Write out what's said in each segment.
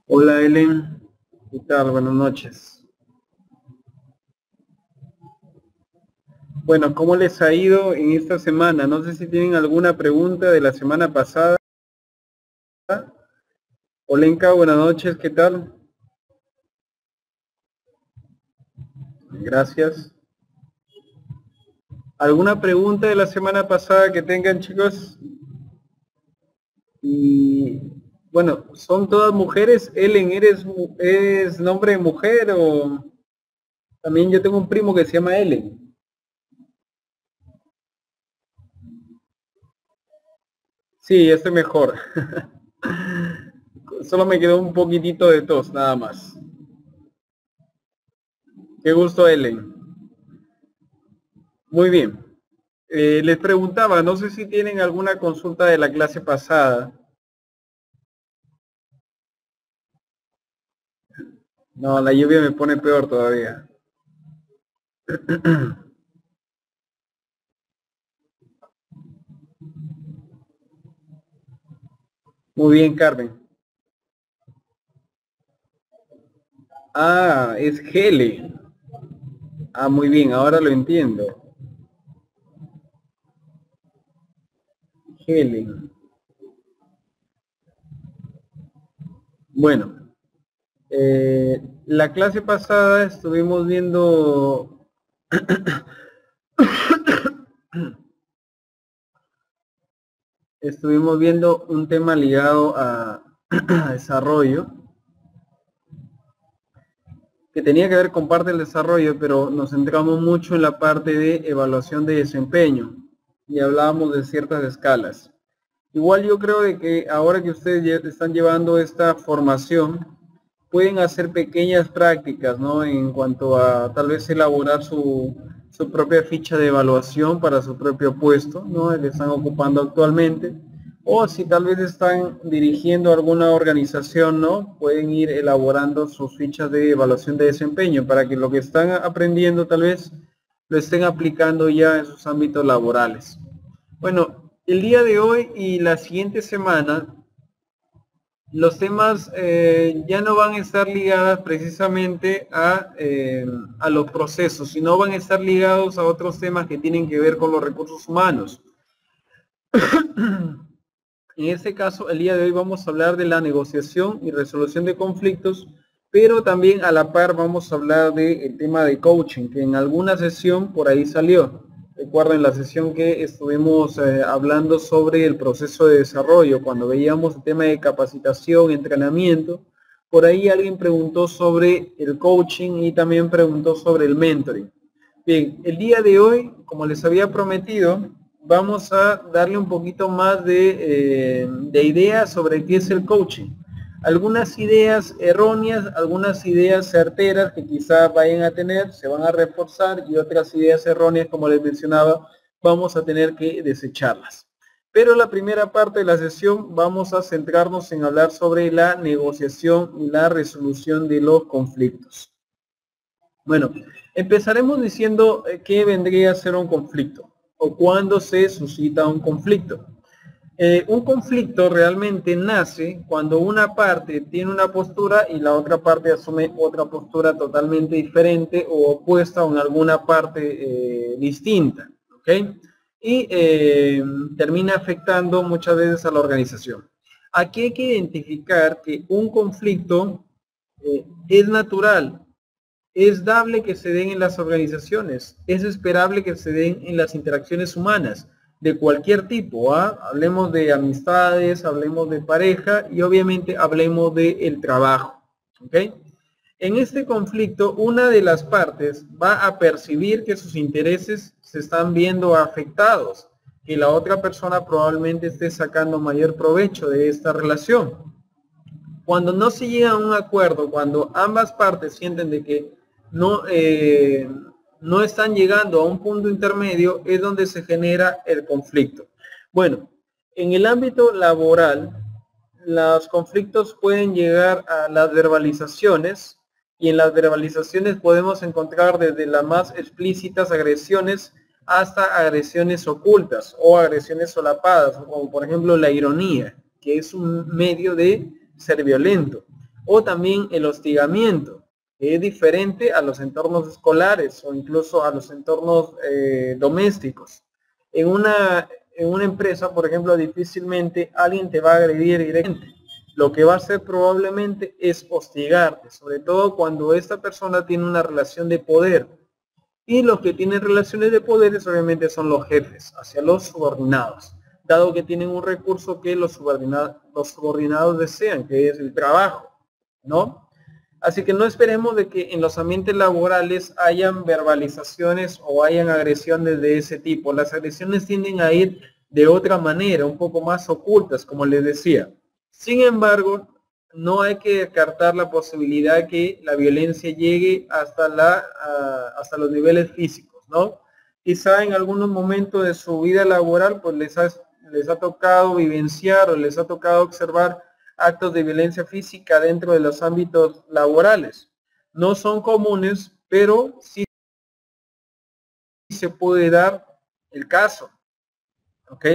Hola Ellen, ¿qué tal? Buenas noches. Bueno, ¿cómo les ha ido en esta semana? No sé si tienen alguna pregunta de la semana pasada. Olenka, buenas noches, ¿qué tal? Gracias. ¿Alguna pregunta de la semana pasada que tengan, chicos? Y bueno, ¿son todas mujeres? Ellen, ¿eres nombre de mujer o...? También yo tengo un primo que se llama Ellen. Sí, estoy mejor. Solo me quedó un poquitito de tos, nada más. Qué gusto, Ellen. Muy bien. Les preguntaba, no sé si tienen alguna consulta de la clase pasada. No, la lluvia me pone peor todavía. Muy bien, Carmen. Ah, es Helen. Ah, muy bien, ahora lo entiendo. Helen. Bueno, la clase pasada estuvimos viendo un tema ligado a desarrollo, que tenía que ver con parte del desarrollo, pero nos centramos mucho en la parte de evaluación de desempeño y hablábamos de ciertas escalas. Igual yo creo de que ahora que ustedes ya están llevando esta formación, pueden hacer pequeñas prácticas, ¿no? En cuanto a tal vez elaborar su propia ficha de evaluación para su propio puesto, ¿no? El que están ocupando actualmente. O si tal vez están dirigiendo alguna organización, ¿no? Pueden ir elaborando sus fichas de evaluación de desempeño para que lo que están aprendiendo tal vez lo estén aplicando ya en sus ámbitos laborales. Bueno, el día de hoy y la siguiente semana los temas ya no van a estar ligados precisamente a los procesos, sino van a estar ligados a otros temas que tienen que ver con los recursos humanos. En este caso, el día de hoy vamos a hablar de la negociación y resolución de conflictos, pero también a la par vamos a hablar del tema de coaching, que en alguna sesión por ahí salió. Recuerden la sesión que estuvimos hablando sobre el proceso de desarrollo, cuando veíamos el tema de capacitación, entrenamiento, por ahí alguien preguntó sobre el coaching y también preguntó sobre el mentoring. Bien, el día de hoy, como les había prometido, vamos a darle un poquito más de ideas sobre qué es el coaching. Algunas ideas erróneas, algunas ideas certeras que quizás vayan a tener, se van a reforzar y otras ideas erróneas, como les mencionaba, vamos a tener que desecharlas. Pero la primera parte de la sesión vamos a centrarnos en hablar sobre la negociación y la resolución de los conflictos. Bueno, empezaremos diciendo qué vendría a ser un conflicto o cuándo se suscita un conflicto. Un conflicto realmente nace cuando una parte tiene una postura y la otra parte asume otra postura totalmente diferente o opuesta o en alguna parte distinta, ¿ok? Y termina afectando muchas veces a la organización. Aquí hay que identificar que un conflicto es natural, es dable que se den en las organizaciones, es esperable que se den en las interacciones humanas de cualquier tipo, ¿ah? Hablemos de amistades, hablemos de pareja y obviamente hablemos del trabajo, ¿ok? En este conflicto, una de las partes va a percibir que sus intereses se están viendo afectados, que la otra persona probablemente esté sacando mayor provecho de esta relación. Cuando no se llega a un acuerdo, cuando ambas partes sienten de que no están llegando a un punto intermedio, es donde se genera el conflicto. Bueno, en el ámbito laboral, los conflictos pueden llegar a las verbalizaciones y en las verbalizaciones podemos encontrar desde las más explícitas agresiones hasta agresiones ocultas o agresiones solapadas, como por ejemplo la ironía, que es un medio de ser violento, o también el hostigamiento, que es diferente a los entornos escolares o incluso a los entornos domésticos. En una empresa, por ejemplo, difícilmente alguien te va a agredir directamente. Lo que va a hacer probablemente es hostigarte, sobre todo cuando esta persona tiene una relación de poder. Y los que tienen relaciones de poderes obviamente son los jefes hacia los subordinados, dado que tienen un recurso que los subordinados desean, que es el trabajo, ¿no? Así que no esperemos de que en los ambientes laborales hayan verbalizaciones o hayan agresiones de ese tipo. Las agresiones tienden a ir de otra manera, un poco más ocultas, como les decía. Sin embargo, no hay que descartar la posibilidad que la violencia llegue hasta los niveles físicos, ¿no? Quizá en algunos momentos de su vida laboral, pues les ha tocado vivenciar o les ha tocado observar actos de violencia física dentro de los ámbitos laborales. No son comunes, pero sí se puede dar el caso, ¿ok?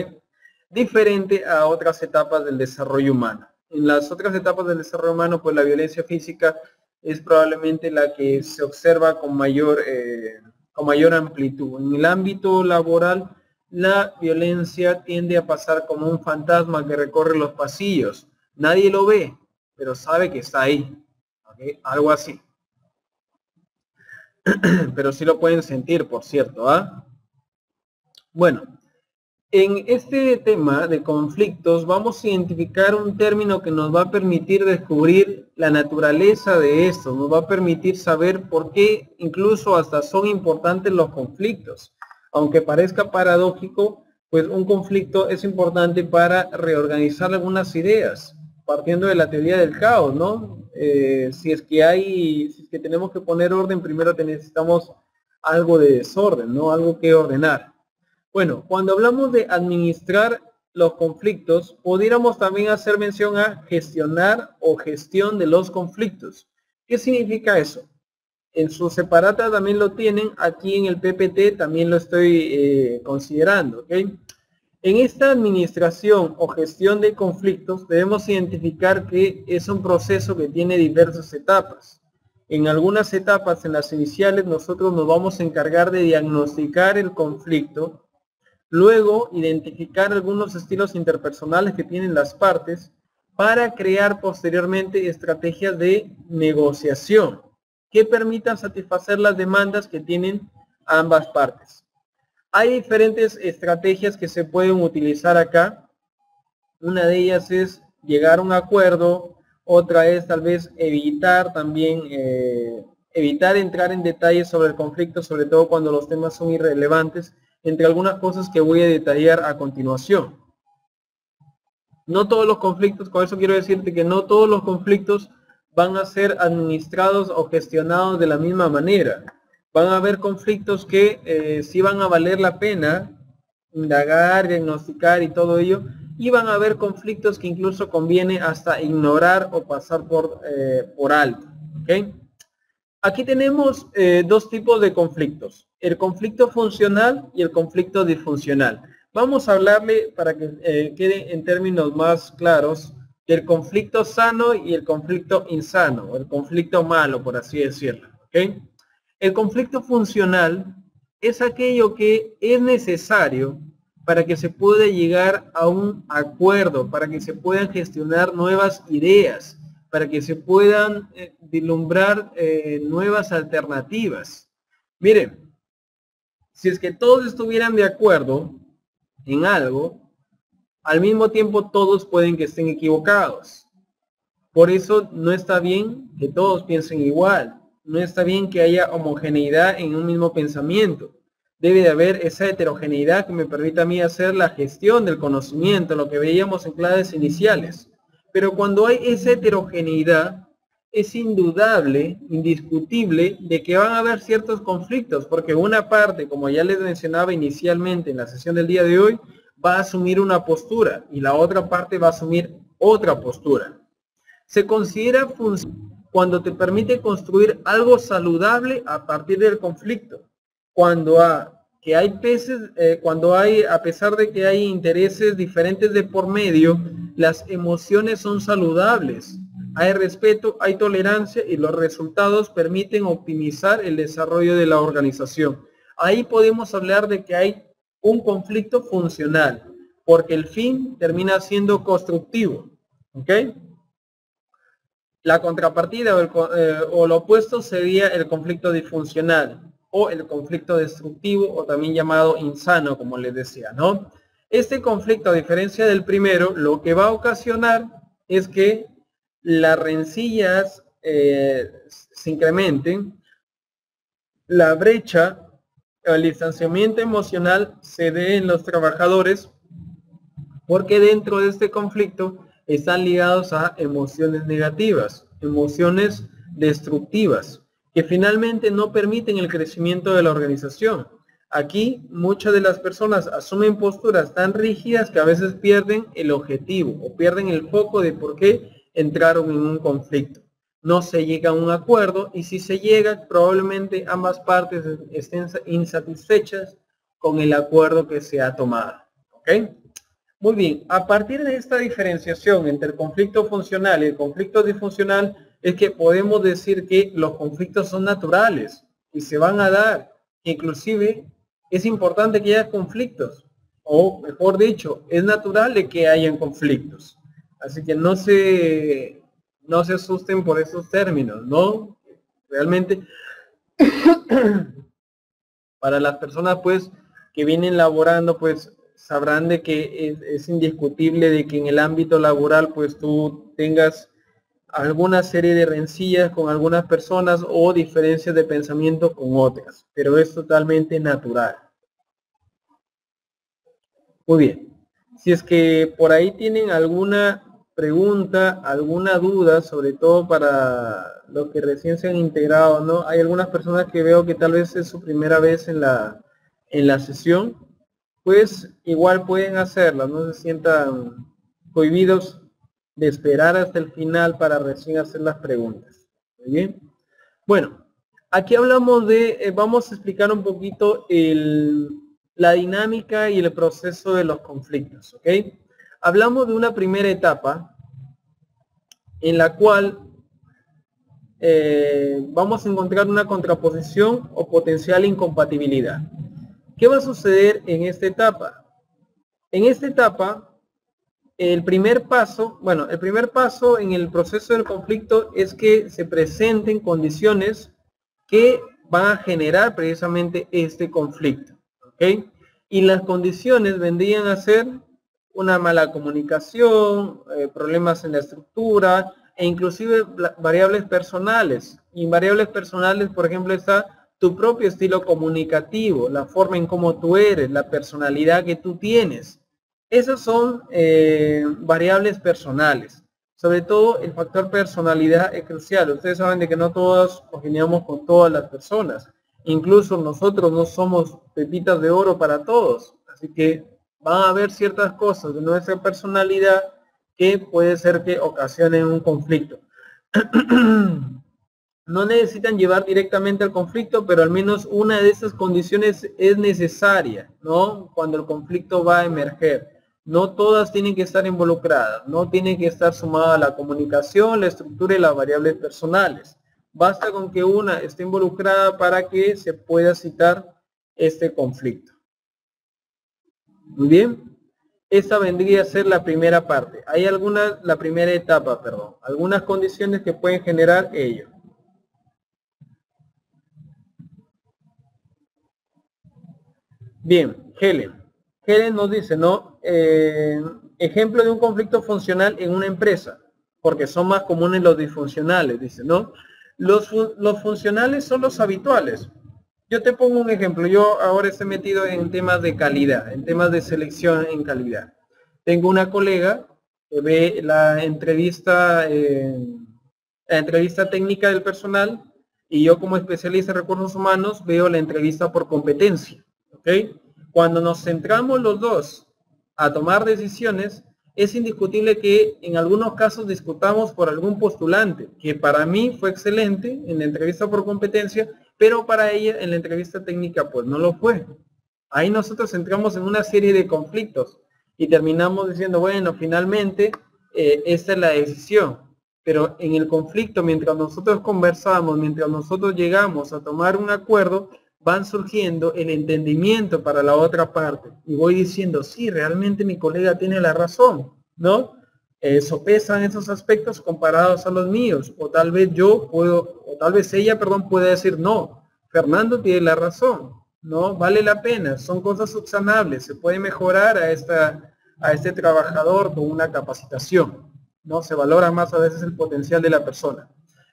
Diferente a otras etapas del desarrollo humano. En las otras etapas del desarrollo humano, pues la violencia física es probablemente la que se observa con mayor amplitud. En el ámbito laboral, la violencia tiende a pasar como un fantasma que recorre los pasillos. Nadie lo ve, pero sabe que está ahí. ¿Okay? Algo así. Pero sí lo pueden sentir, por cierto. ¿Ah? Bueno, en este tema de conflictos vamos a identificar un término que nos va a permitir descubrir la naturaleza de esto, nos va a permitir saber por qué incluso hasta son importantes los conflictos. Aunque parezca paradójico, pues un conflicto es importante para reorganizar algunas ideas, partiendo de la teoría del caos, ¿no? Si es que tenemos que poner orden, primero necesitamos algo de desorden, ¿no? Algo que ordenar. Bueno, cuando hablamos de administrar los conflictos, pudiéramos también hacer mención a gestionar o gestión de los conflictos. ¿Qué significa eso? En su separata también lo tienen, aquí en el PPT también lo estoy considerando, ¿ok? En esta administración o gestión de conflictos debemos identificar que es un proceso que tiene diversas etapas. En algunas etapas, en las iniciales, nosotros nos vamos a encargar de diagnosticar el conflicto. Luego, identificar algunos estilos interpersonales que tienen las partes para crear posteriormente estrategias de negociación que permitan satisfacer las demandas que tienen ambas partes. Hay diferentes estrategias que se pueden utilizar acá. Una de ellas es llegar a un acuerdo, otra es tal vez evitar también, evitar entrar en detalles sobre el conflicto, sobre todo cuando los temas son irrelevantes, entre algunas cosas que voy a detallar a continuación. No todos los conflictos, con eso quiero decirte que no todos los conflictos van a ser administrados o gestionados de la misma manera. Van a haber conflictos que sí van a valer la pena indagar, diagnosticar y todo ello, y van a haber conflictos que incluso conviene hasta ignorar o pasar por alto. ¿Okay? Aquí tenemos dos tipos de conflictos, el conflicto funcional y el conflicto disfuncional. Vamos a hablarle, para que quede en términos más claros, del conflicto sano y el conflicto insano, el conflicto malo, por así decirlo. ¿Okay? El conflicto funcional es aquello que es necesario para que se pueda llegar a un acuerdo, para que se puedan gestionar nuevas ideas, para que se puedan vislumbrar nuevas alternativas. Miren, si es que todos estuvieran de acuerdo en algo, al mismo tiempo todos pueden que estén equivocados. Por eso no está bien que todos piensen igual, no está bien que haya homogeneidad en un mismo pensamiento. Debe de haber esa heterogeneidad que me permita a mí hacer la gestión del conocimiento, lo que veíamos en clases iniciales. Pero cuando hay esa heterogeneidad, es indudable, indiscutible, de que van a haber ciertos conflictos, porque una parte, como ya les mencionaba inicialmente en la sesión del día de hoy, va a asumir una postura y la otra parte va a asumir otra postura. Se considera funcional cuando te permite construir algo saludable a partir del conflicto, cuando A, que hay veces, cuando hay, a pesar de que hay intereses diferentes de por medio, las emociones son saludables. Hay respeto, hay tolerancia y los resultados permiten optimizar el desarrollo de la organización. Ahí podemos hablar de que hay un conflicto funcional, porque el fin termina siendo constructivo. ¿Ok? La contrapartida o lo opuesto sería el conflicto disfuncional o el conflicto destructivo, o también llamado insano, como les decía, ¿no? Este conflicto, a diferencia del primero, lo que va a ocasionar es que las rencillas se incrementen, la brecha, el distanciamiento emocional se dé en los trabajadores, porque dentro de este conflicto están ligados a emociones negativas, emociones destructivas, que finalmente no permiten el crecimiento de la organización. Aquí muchas de las personas asumen posturas tan rígidas que a veces pierden el objetivo o pierden el foco de por qué entraron en un conflicto. No se llega a un acuerdo, y si se llega, probablemente ambas partes estén insatisfechas con el acuerdo que se ha tomado. ¿Ok? Muy bien, a partir de esta diferenciación entre el conflicto funcional y el conflicto disfuncional, es que podemos decir que los conflictos son naturales y se van a dar. Inclusive es importante que haya conflictos, o mejor dicho, es natural de que hayan conflictos. Así que no se asusten por esos términos, ¿no? Realmente para las personas pues que vienen laborando, pues sabrán de que es indiscutible de que en el ámbito laboral pues tú tengas alguna serie de rencillas con algunas personas o diferencias de pensamiento con otras, pero es totalmente natural. Muy bien, si es que por ahí tienen alguna pregunta, alguna duda, sobre todo para los que recién se han integrado, ¿no? Hay algunas personas que veo que tal vez es su primera vez en la sesión, pues igual pueden hacerlo, no se sientan cohibidos de esperar hasta el final para recién hacer las preguntas. Muy bien. Bueno, aquí hablamos de, vamos a explicar un poquito la dinámica y el proceso de los conflictos, ¿ok? Hablamos de una primera etapa en la cual vamos a encontrar una contraposición o potencial incompatibilidad. ¿Qué va a suceder en esta etapa? En esta etapa, el primer paso en el proceso del conflicto es que se presenten condiciones que van a generar precisamente este conflicto, ¿ok? Y las condiciones vendrían a ser una mala comunicación, problemas en la estructura e inclusive variables personales. Y en variables personales, por ejemplo, está tu propio estilo comunicativo, la forma en cómo tú eres, la personalidad que tú tienes. Esas son variables personales. Sobre todo el factor personalidad es crucial. Ustedes saben de que no todos congeniamos con todas las personas. Incluso nosotros no somos pepitas de oro para todos. Así que van a haber ciertas cosas de nuestra personalidad que puede ser que ocasionen un conflicto. No necesitan llevar directamente al conflicto, pero al menos una de esas condiciones es necesaria, ¿no? Cuando el conflicto va a emerger. No todas tienen que estar involucradas, no tiene que estar sumada la comunicación, la estructura y las variables personales. Basta con que una esté involucrada para que se pueda citar este conflicto. Muy bien. Esta vendría a ser la primera parte. Hay la primera etapa, perdón. Algunas condiciones que pueden generar ello. Bien, Helen. Helen nos dice, ¿no? Ejemplo de un conflicto funcional en una empresa, porque son más comunes los disfuncionales, dice, ¿no? Los funcionales son los habituales. Yo te pongo un ejemplo. Yo ahora estoy metido en temas de calidad, en temas de selección en calidad. Tengo una colega que ve la entrevista técnica del personal, y yo como especialista en recursos humanos veo la entrevista por competencia. ¿Ok? Cuando nos centramos los dos a tomar decisiones, es indiscutible que en algunos casos discutamos por algún postulante, que para mí fue excelente en la entrevista por competencia, pero para ella en la entrevista técnica pues no lo fue. Ahí nosotros entramos en una serie de conflictos y terminamos diciendo, bueno, finalmente esta es la decisión. Pero en el conflicto, mientras nosotros conversamos, mientras nosotros llegamos a tomar un acuerdo, van surgiendo el entendimiento para la otra parte. Y voy diciendo, sí, realmente mi colega tiene la razón, ¿no? Sopesan esos aspectos comparados a los míos. O tal vez yo puedo, o tal vez ella, perdón, puede decir, no, Fernando tiene la razón, ¿no? Vale la pena, son cosas subsanables, se puede mejorar a este trabajador con una capacitación, ¿no? Se valora más a veces el potencial de la persona.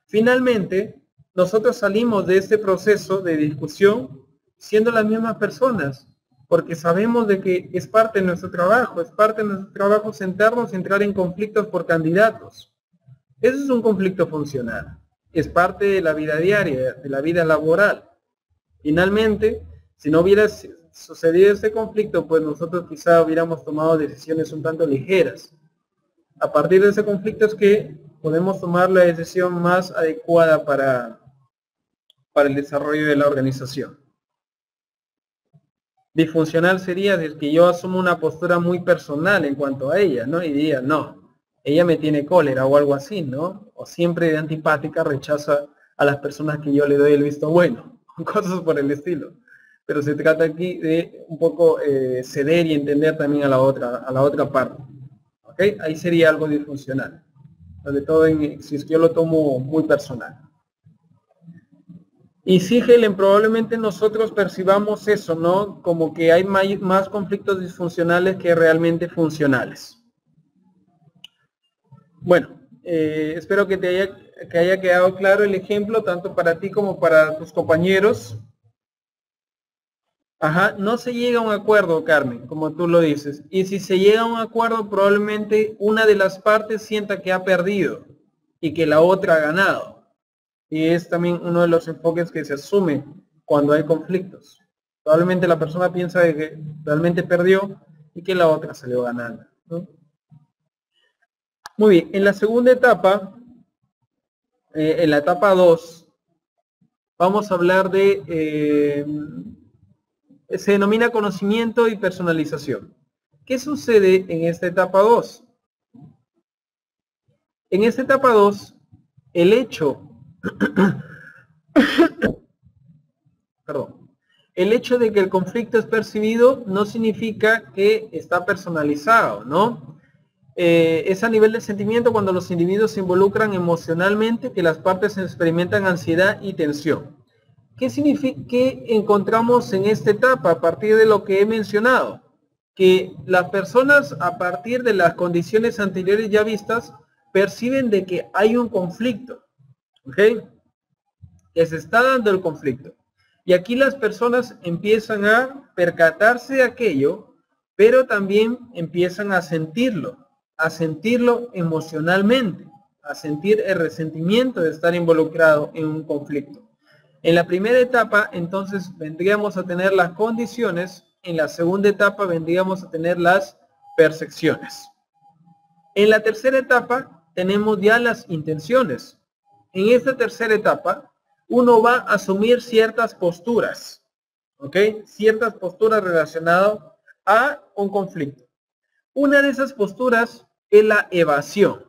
Finalmente, nosotros salimos de este proceso de discusión siendo las mismas personas, porque sabemos de que es parte de nuestro trabajo, sentarnos y entrar en conflictos por candidatos. Eso es un conflicto funcional, es parte de la vida diaria, de la vida laboral. Finalmente, si no hubiera sucedido este conflicto, pues nosotros quizá hubiéramos tomado decisiones un tanto ligeras. A partir de ese conflicto es que podemos tomar la decisión más adecuada para el desarrollo de la organización. Disfuncional sería de que yo asumo una postura muy personal en cuanto a ella, ¿no? Y diría, no, ella me tiene cólera o algo así, ¿no? O siempre de antipática rechaza a las personas que yo le doy el visto bueno, cosas por el estilo. Pero se trata aquí de un poco ceder y entender también a la otra parte. ¿Ok? Ahí sería algo disfuncional. Sobre todo si es que yo lo tomo muy personal. Y sí, Helen, probablemente nosotros percibamos eso, ¿no? Como que hay más conflictos disfuncionales que realmente funcionales. Bueno, espero que te haya quedado claro el ejemplo, tanto para ti como para tus compañeros. Ajá, no se llega a un acuerdo, Carmen, como tú lo dices. Y si se llega a un acuerdo, probablemente una de las partes sienta que ha perdido y que la otra ha ganado. Y es también uno de los enfoques que se asume cuando hay conflictos. Probablemente la persona piensa de que realmente perdió y que la otra salió ganando, ¿no? Muy bien, en la segunda etapa, en la etapa 2, vamos a hablar de, se denomina conocimiento y personalización. ¿Qué sucede en esta etapa 2? En esta etapa 2, el hecho el hecho de que el conflicto es percibido no significa que está personalizado, ¿no? Es a nivel de sentimiento cuando los individuos se involucran emocionalmente que las partes experimentan ansiedad y tensión. ¿Qué significa que encontramos en esta etapa a partir de lo que he mencionado? Que las personas a partir de las condiciones anteriores ya vistas perciben de que hay un conflicto, ¿ok? Que se está dando el conflicto. Y aquí las personas empiezan a percatarse de aquello, pero también empiezan a sentirlo emocionalmente, a sentir el resentimiento de estar involucrado en un conflicto. En la primera etapa, entonces, vendríamos a tener las condiciones, en la segunda etapa vendríamos a tener las percepciones. En la tercera etapa, tenemos ya las intenciones. En esta tercera etapa, uno va a asumir ciertas posturas, ¿ok? Ciertas posturas relacionadas a un conflicto. Una de esas posturas es la evasión,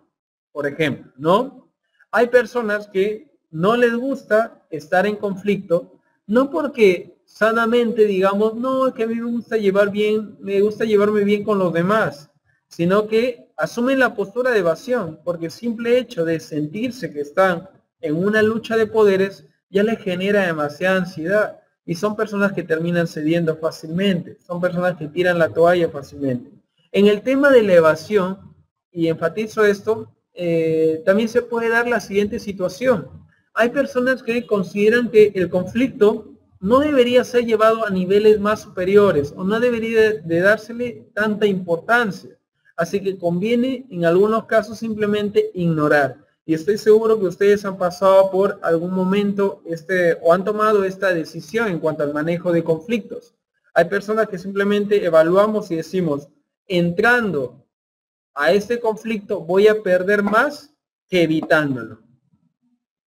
por ejemplo, ¿no? Hay personas que no les gusta estar en conflicto, no porque sanamente digamos, no, es que a mí me gusta llevarme bien con los demás, sino que asumen la postura de evasión, porque el simple hecho de sentirse que están en una lucha de poderes ya les genera demasiada ansiedad y son personas que terminan cediendo fácilmente, son personas que tiran la toalla fácilmente. En el tema de la evasión, y enfatizo esto, también se puede dar la siguiente situación. Hay personas que consideran que el conflicto no debería ser llevado a niveles más superiores o no debería de dársele tanta importancia. Así que conviene en algunos casos simplemente ignorar. Y estoy seguro que ustedes han pasado por algún momento o han tomado esta decisión en cuanto al manejo de conflictos. Hay personas que simplemente evaluamos y decimos, entrando a este conflicto voy a perder más que evitándolo.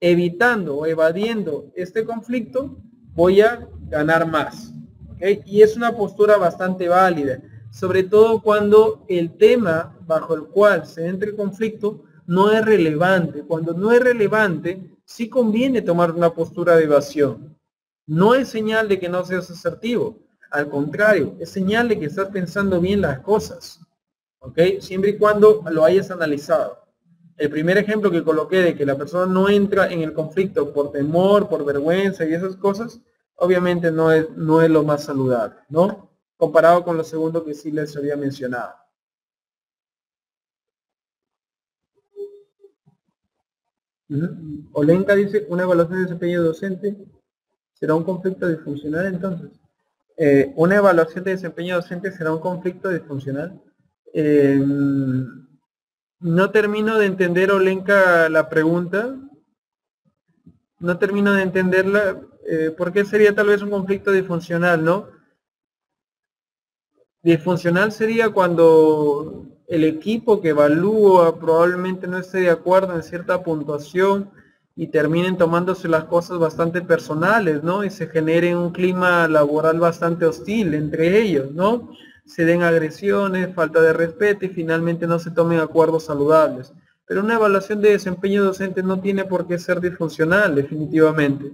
Evitando o evadiendo este conflicto voy a ganar más. ¿Ok? Y es una postura bastante válida, sobre todo cuando el tema bajo el cual se entra en conflicto no es relevante. Cuando no es relevante, sí conviene tomar una postura de evasión. No es señal de que no seas asertivo, al contrario, es señal de que estás pensando bien las cosas, ¿ok? Siempre y cuando lo hayas analizado. El primer ejemplo que coloqué de que la persona no entra en el conflicto por temor, por vergüenza y esas cosas, obviamente no es lo más saludable, ¿no? Comparado con lo segundo que sí les había mencionado. Olenka dice, una evaluación de desempeño docente será un conflicto disfuncional entonces. Una evaluación de desempeño docente será un conflicto disfuncional. No termino de entender, Olenka, la pregunta. No termino de entenderla. ¿Por qué sería tal vez un conflicto disfuncional, no? Disfuncional sería cuando el equipo que evalúa probablemente no esté de acuerdo en cierta puntuación y terminen tomándose las cosas bastante personales, ¿no? Y se genere un clima laboral bastante hostil entre ellos, ¿no? Se den agresiones, falta de respeto y finalmente no se tomen acuerdos saludables. Pero una evaluación de desempeño docente no tiene por qué ser disfuncional, definitivamente.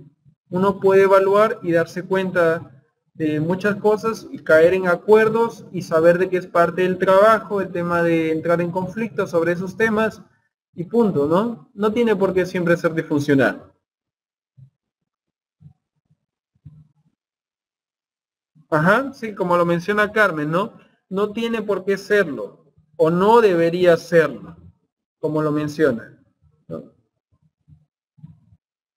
Uno puede evaluar y darse cuenta de muchas cosas y caer en acuerdos y saber de que es parte del trabajo, el tema de entrar en conflicto sobre esos temas y punto, ¿no? No tiene por qué siempre ser disfuncional. Ajá, sí, como lo menciona Carmen, ¿no? No tiene por qué serlo o no debería serlo, como lo menciona, ¿no?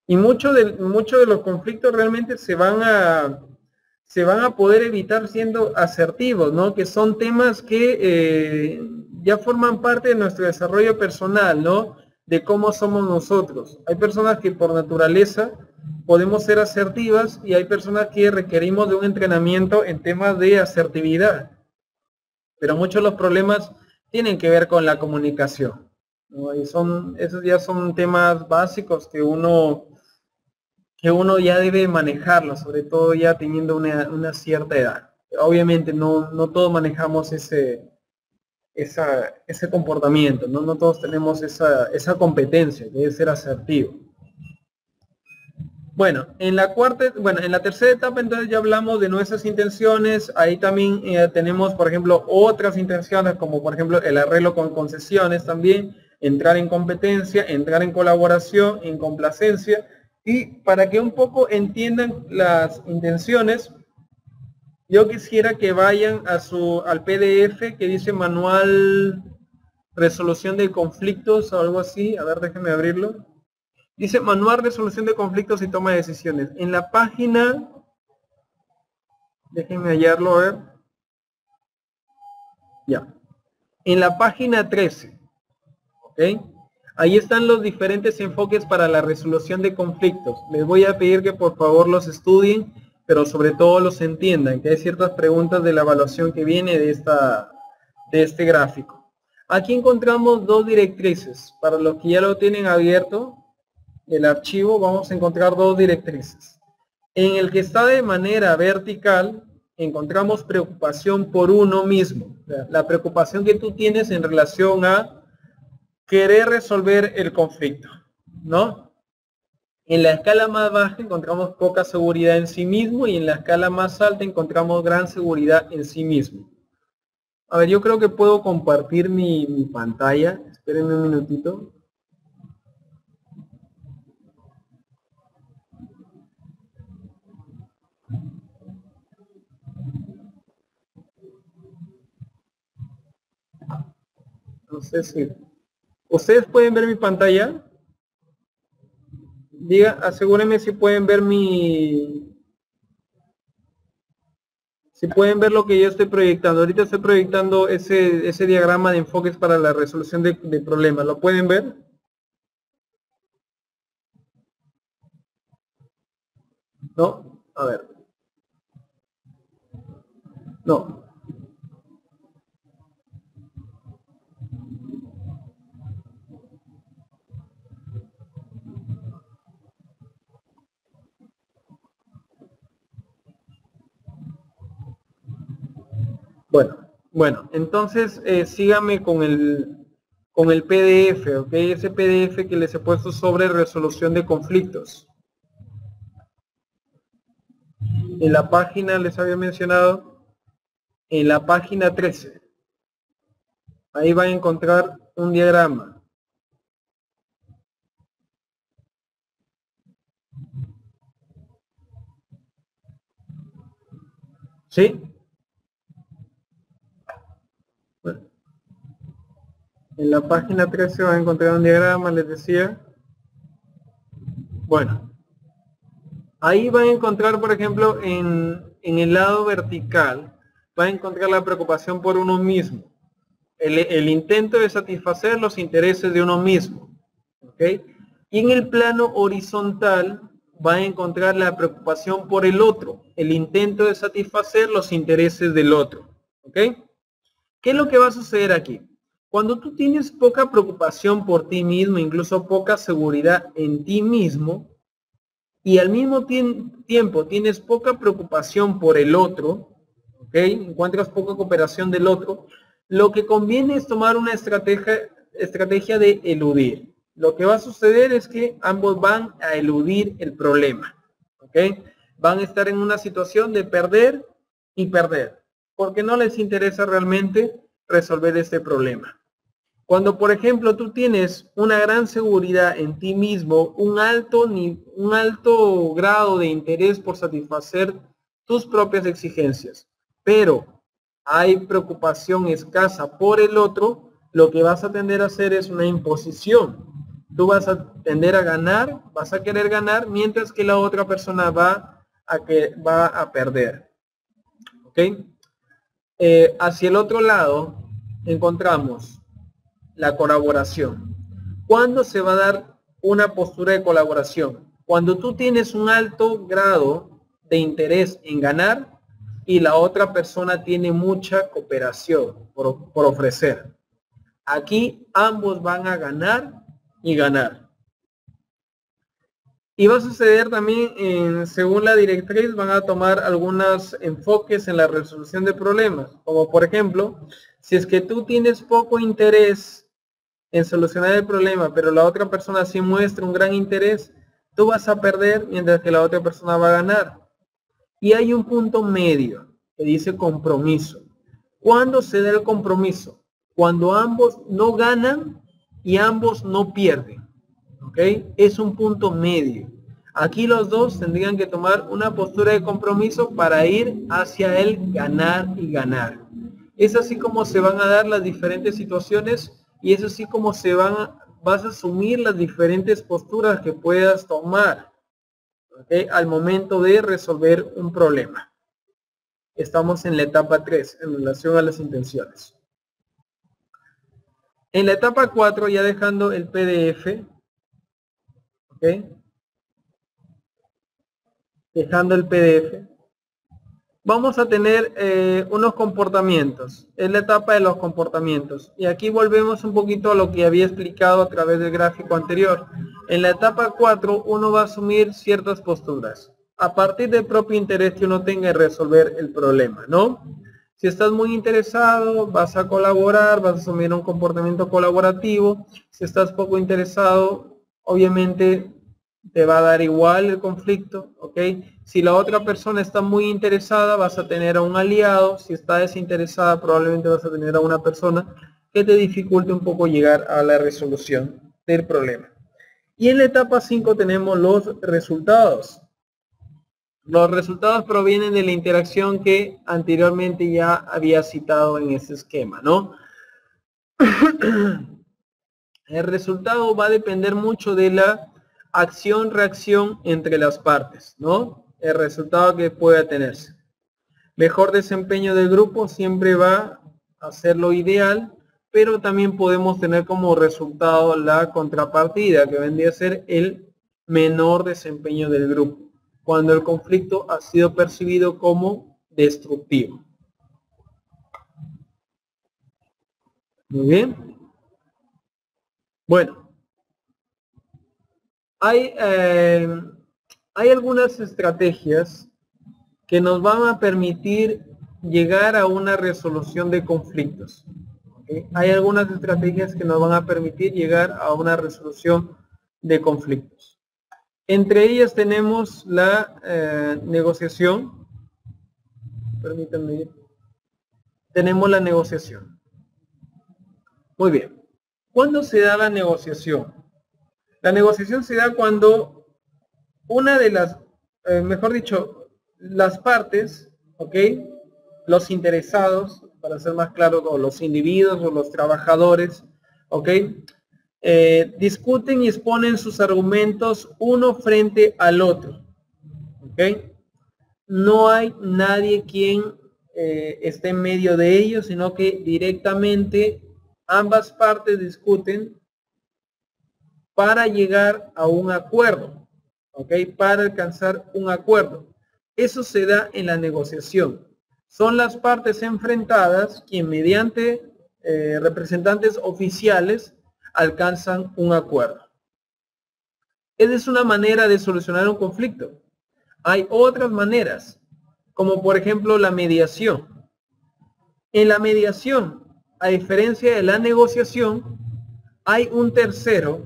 Y mucho de los conflictos realmente se van a poder evitar siendo asertivos, ¿no? Que son temas que ya forman parte de nuestro desarrollo personal, ¿no? De cómo somos nosotros. Hay personas que por naturaleza podemos ser asertivas y hay personas que requerimos de un entrenamiento en temas de asertividad. Pero muchos de los problemas tienen que ver con la comunicación, ¿no? Y esos ya son temas básicos que uno ya debe manejarlo, sobre todo ya teniendo una cierta edad. Obviamente no todos manejamos ese comportamiento, no todos tenemos esa competencia, que debe ser asertivo. Bueno, en la tercera etapa entonces ya hablamos de nuestras intenciones, ahí también tenemos, por ejemplo, otras intenciones, como por ejemplo el arreglo con concesiones también, entrar en competencia, entrar en colaboración, en complacencia, y para que un poco entiendan las intenciones, yo quisiera que vayan al PDF que dice Manual Resolución de Conflictos o algo así, a ver, déjenme abrirlo. Dice Manual Resolución de Conflictos y Toma de Decisiones. En la página, déjenme hallarlo, a ver. Ya. En la página 13, ¿ok? Ahí están los diferentes enfoques para la resolución de conflictos. Les voy a pedir que por favor los estudien, pero sobre todo los entiendan, que hay ciertas preguntas de la evaluación que viene de este gráfico. Aquí encontramos dos directrices. Para los que ya lo tienen abierto, el archivo, vamos a encontrar dos directrices. En el que está de manera vertical, encontramos preocupación por uno mismo. La preocupación que tú tienes en relación a querer resolver el conflicto, ¿no? En la escala más baja encontramos poca seguridad en sí mismo y en la escala más alta encontramos gran seguridad en sí mismo. A ver, yo creo que puedo compartir mi pantalla. Espérenme un minutito. No sé si... ¿Ustedes pueden ver mi pantalla? Asegúrenme si pueden ver si pueden ver lo que yo estoy proyectando. Ahorita estoy proyectando ese diagrama de enfoques para la resolución de problemas. ¿Lo pueden ver? ¿No? A ver. No. Bueno, entonces sígame con el PDF, ¿ok? Ese PDF que les he puesto sobre resolución de conflictos. En la página, les había mencionado, en la página 13. Ahí va a encontrar un diagrama. ¿Sí? Bueno, en la página 13 va a encontrar un diagrama, les decía. Bueno, ahí va a encontrar, por ejemplo, en el lado vertical, va a encontrar la preocupación por uno mismo. El intento de satisfacer los intereses de uno mismo. ¿Ok? Y en el plano horizontal va a encontrar la preocupación por el otro, el intento de satisfacer los intereses del otro. ¿Ok? ¿Qué es lo que va a suceder aquí? Cuando tú tienes poca preocupación por ti mismo, incluso poca seguridad en ti mismo, y al mismo tiempo tienes poca preocupación por el otro, ¿ok? Encuentras poca cooperación del otro, lo que conviene es tomar una estrategia de eludir. Lo que va a suceder es que ambos van a eludir el problema, ¿ok? Van a estar en una situación de perder y perder, porque no les interesa realmente resolver este problema. Cuando, por ejemplo, tú tienes una gran seguridad en ti mismo, un alto grado de interés por satisfacer tus propias exigencias, pero hay preocupación escasa por el otro, lo que vas a tender a hacer es una imposición. Tú vas a tender a ganar, vas a querer ganar, mientras que la otra persona va a perder. ¿Ok? Hacia el otro lado encontramos la colaboración. ¿Cuándo se va a dar una postura de colaboración? Cuando tú tienes un alto grado de interés en ganar y la otra persona tiene mucha cooperación por ofrecer. Aquí ambos van a ganar y ganar. Y va a suceder también, según la directriz, van a tomar algunos enfoques en la resolución de problemas. Como por ejemplo, si es que tú tienes poco interés en solucionar el problema, pero la otra persona sí muestra un gran interés, tú vas a perder mientras que la otra persona va a ganar. Y hay un punto medio que dice compromiso. ¿Cuándo se da el compromiso? Cuando ambos no ganan y ambos no pierden. ¿Ok? Es un punto medio. Aquí los dos tendrían que tomar una postura de compromiso para ir hacia el ganar y ganar. Es así como se van a dar las diferentes situaciones y es así como vas a asumir las diferentes posturas que puedas tomar, ¿okay? Al momento de resolver un problema. Estamos en la etapa 3 en relación a las intenciones. En la etapa 4, ya dejando el PDF, ¿okay? Dejando el PDF, vamos a tener unos comportamientos. Es la etapa de los comportamientos. Y aquí volvemos un poquito a lo que había explicado a través del gráfico anterior. En la etapa 4 uno va a asumir ciertas posturas a partir del propio interés que uno tenga en resolver el problema, ¿no? Si estás muy interesado, vas a colaborar, vas a asumir un comportamiento colaborativo. Si estás poco interesado, obviamente te va a dar igual el conflicto, ¿ok? Si la otra persona está muy interesada, vas a tener a un aliado. Si está desinteresada, probablemente vas a tener a una persona que te dificulte un poco llegar a la resolución del problema. Y en la etapa 5 tenemos los resultados. Los resultados provienen de la interacción que anteriormente ya había citado en ese esquema, ¿no? El resultado va a depender mucho de la acción-reacción entre las partes, ¿no? El resultado que pueda tenerse. Mejor desempeño del grupo siempre va a ser lo ideal, pero también podemos tener como resultado la contrapartida, que vendría a ser el menor desempeño del grupo, cuando el conflicto ha sido percibido como destructivo. Muy bien. Bueno, hay algunas estrategias que nos van a permitir llegar a una resolución de conflictos. ¿Okay? Hay algunas estrategias que nos van a permitir llegar a una resolución de conflictos. Entre ellas tenemos la negociación. Permítanme. Tenemos la negociación. Muy bien. ¿Cuándo se da la negociación? La negociación se da cuando una de las, mejor dicho, las partes, ¿ok? Los interesados, para ser más claro, o los individuos o los trabajadores, ¿ok? Discuten y exponen sus argumentos uno frente al otro, ¿ok? No hay nadie quien esté en medio de ellos, sino que directamente ambas partes discuten para llegar a un acuerdo, ¿ok? Para alcanzar un acuerdo. Eso se da en la negociación. Son las partes enfrentadas quien mediante representantes oficiales alcanzan un acuerdo. Esa es una manera de solucionar un conflicto. Hay otras maneras, como por ejemplo la mediación. En la mediación, a diferencia de la negociación, hay un tercer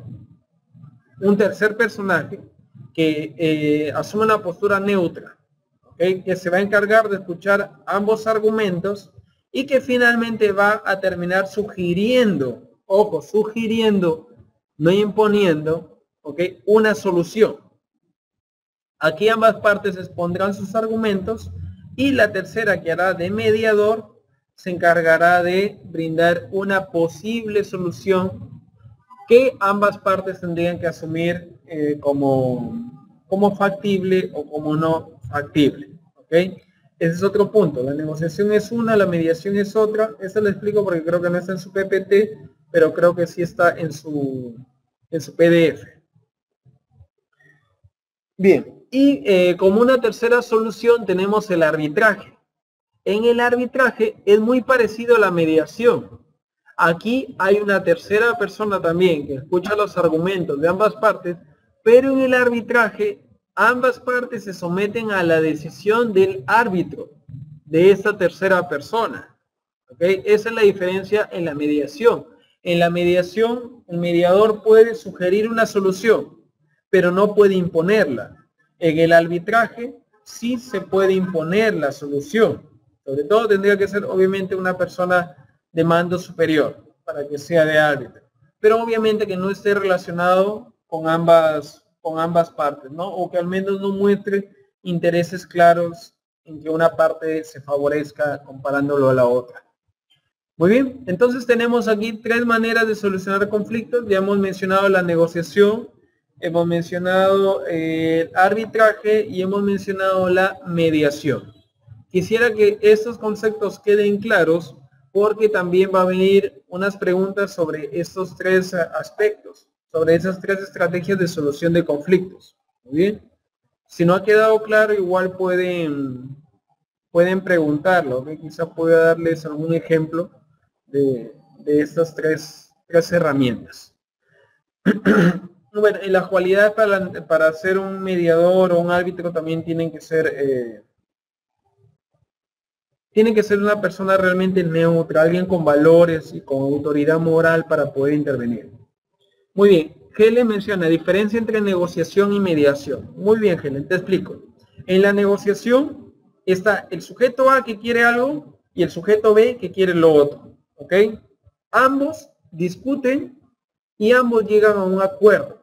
personaje que asume una postura neutra, ¿okay? Que se va a encargar de escuchar ambos argumentos y que finalmente va a terminar sugiriendo, ojo, sugiriendo, no imponiendo, ¿okay? Una solución. Aquí ambas partes expondrán sus argumentos y la tercera, que hará de mediador, se encargará de brindar una posible solución que ambas partes tendrían que asumir como factible o como no factible. ¿Ok? Ese es otro punto. La negociación es una, la mediación es otra. Eso lo explico porque creo que no está en su PPT, pero creo que sí está en su PDF. Bien, y como una tercera solución tenemos el arbitraje. En el arbitraje es muy parecido a la mediación. Aquí hay una tercera persona también que escucha los argumentos de ambas partes, pero en el arbitraje ambas partes se someten a la decisión del árbitro, de esta tercera persona. ¿Okay? Esa es la diferencia en la mediación. En la mediación, el mediador puede sugerir una solución, pero no puede imponerla. En el arbitraje sí se puede imponer la solución. Sobre todo tendría que ser obviamente una persona de mando superior para que sea de árbitro. Pero obviamente que no esté relacionado con ambas partes, ¿no? O que al menos no muestre intereses claros en que una parte se favorezca comparándolo a la otra. Muy bien, entonces tenemos aquí tres maneras de solucionar conflictos. Ya hemos mencionado la negociación, hemos mencionado el arbitraje y hemos mencionado la mediación. Quisiera que estos conceptos queden claros porque también va a venir unas preguntas sobre estos tres aspectos, sobre esas tres estrategias de solución de conflictos. Muy bien. Si no ha quedado claro, igual pueden preguntarlo, ¿okay? Quizá pueda darles algún ejemplo de estas tres herramientas. Bueno, en la cualidad para ser un mediador o un árbitro también tienen que ser una persona realmente neutra, alguien con valores y con autoridad moral para poder intervenir. Muy bien, Helen menciona diferencia entre negociación y mediación. Muy bien, Helen, te explico. En la negociación está el sujeto A que quiere algo y el sujeto B que quiere lo otro. ¿Ok? Ambos discuten y ambos llegan a un acuerdo.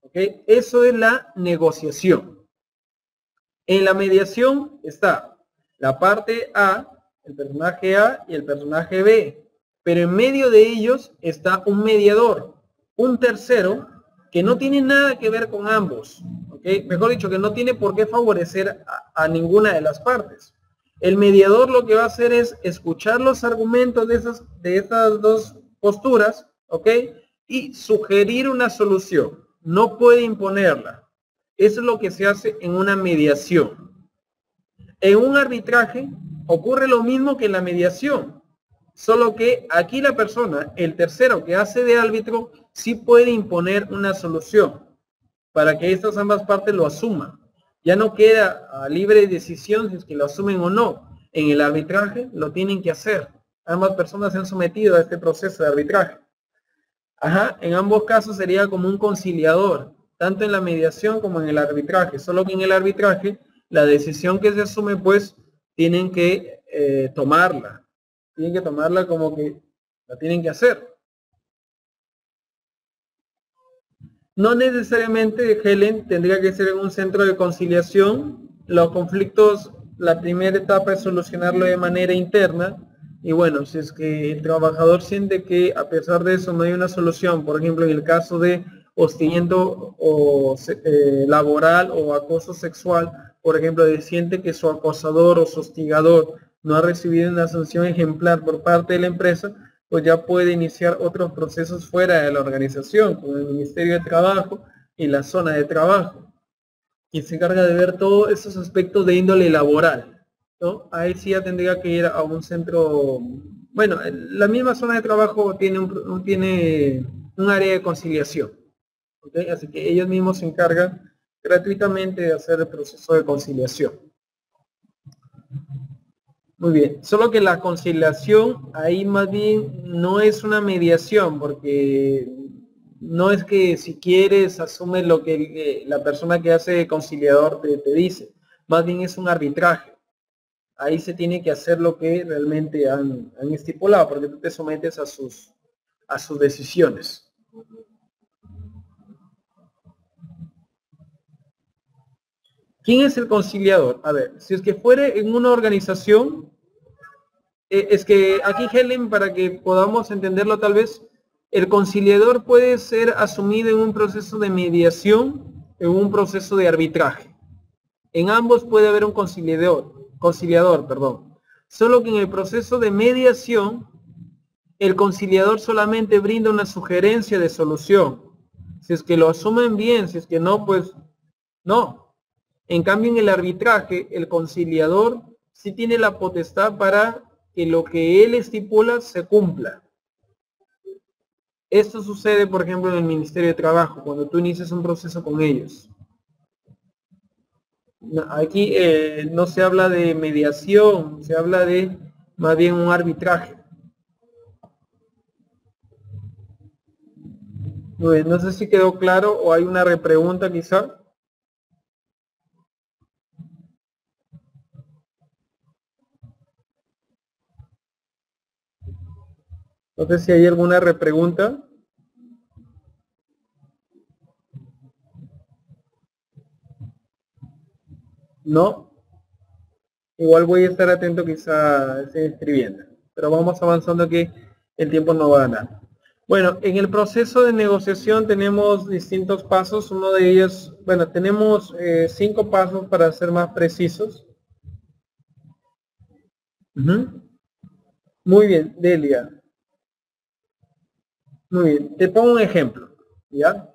¿Ok? Eso es la negociación. En la mediación está la parte A, el personaje A y el personaje B. Pero en medio de ellos está un mediador, un tercero, que no tiene nada que ver con ambos. ¿Okay? Mejor dicho, que no tiene por qué favorecer a ninguna de las partes. El mediador lo que va a hacer es escuchar los argumentos de esas dos posturas, ¿ok? Y sugerir una solución. No puede imponerla. Eso es lo que se hace en una mediación. En un arbitraje ocurre lo mismo que en la mediación, solo que aquí la persona, el tercero que hace de árbitro, sí puede imponer una solución para que ambas partes lo asuman. Ya no queda a libre decisión si es que lo asumen o no. En el arbitraje lo tienen que hacer. Ambas personas se han sometido a este proceso de arbitraje. Ajá, en ambos casos sería como un conciliador, tanto en la mediación como en el arbitraje, solo que en el arbitraje la decisión que se asume pues tienen que tomarla como que la tienen que hacer. No necesariamente, Helen, tendría que ser en un centro de conciliación. Los conflictos, la primera etapa es solucionarlo de manera interna. Y bueno, si es que el trabajador siente que a pesar de eso no hay una solución, por ejemplo, en el caso de hostigamiento laboral o acoso sexual, por ejemplo, siente que su acosador o su hostigador no ha recibido una sanción ejemplar por parte de la empresa, pues ya puede iniciar otros procesos fuera de la organización, como el Ministerio de Trabajo y la zona de trabajo, y se encarga de ver todos esos aspectos de índole laboral, ¿no? Ahí sí ya tendría que ir a un centro, bueno, la misma zona de trabajo tiene un área de conciliación, ¿okay? Así que ellos mismos se encargan gratuitamente de hacer el proceso de conciliación. Muy bien, solo que la conciliación ahí más bien no es una mediación, porque no es que si quieres asume lo que la persona que hace conciliador te dice, más bien es un arbitraje. Ahí se tiene que hacer lo que realmente han estipulado, porque tú te sometes a sus decisiones. ¿Quién es el conciliador? A ver, si es que fuere en una organización, es que aquí, Helen, para que podamos entenderlo tal vez, el conciliador puede ser asumido en un proceso de mediación, en un proceso de arbitraje. En ambos puede haber un conciliador, perdón. Solo que en el proceso de mediación, el conciliador solamente brinda una sugerencia de solución. Si es que lo asumen bien, si es que no, pues no. En cambio, en el arbitraje, el conciliador sí tiene la potestad para que lo que él estipula se cumpla. Esto sucede, por ejemplo, en el Ministerio de Trabajo, cuando tú inicias un proceso con ellos. Aquí no se habla de mediación, se habla de más bien un arbitraje. No sé si quedó claro o hay una repregunta quizá. No sé si hay alguna repregunta. No. Igual voy a estar atento quizá escribiendo. Pero vamos avanzando que el tiempo no va a dar. Bueno, en el proceso de negociación tenemos distintos pasos. Uno de ellos, bueno, tenemos 5 pasos para ser más precisos. Muy bien, Delia. Muy bien, te pongo un ejemplo, ¿ya?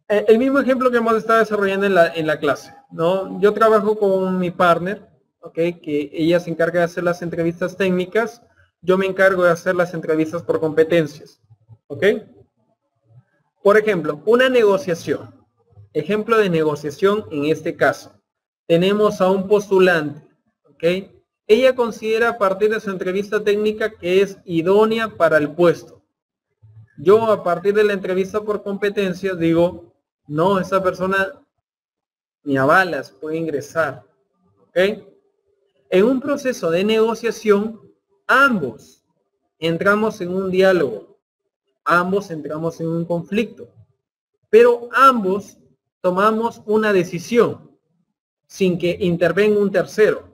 El mismo ejemplo que hemos estado desarrollando en la clase, ¿no? Yo trabajo con mi partner, ¿ok? Que ella se encarga de hacer las entrevistas técnicas, yo me encargo de hacer las entrevistas por competencias, ¿ok? Por ejemplo, una negociación. Ejemplo de negociación en este caso. Tenemos a un postulante, ¿ok? Ella considera a partir de su entrevista técnica que es idónea para el puesto. Yo a partir de la entrevista por competencias digo, no, esa persona ni a balas puede ingresar. ¿Ok? En un proceso de negociación, ambos entramos en un diálogo, ambos entramos en un conflicto, pero ambos tomamos una decisión sin que intervenga un tercero.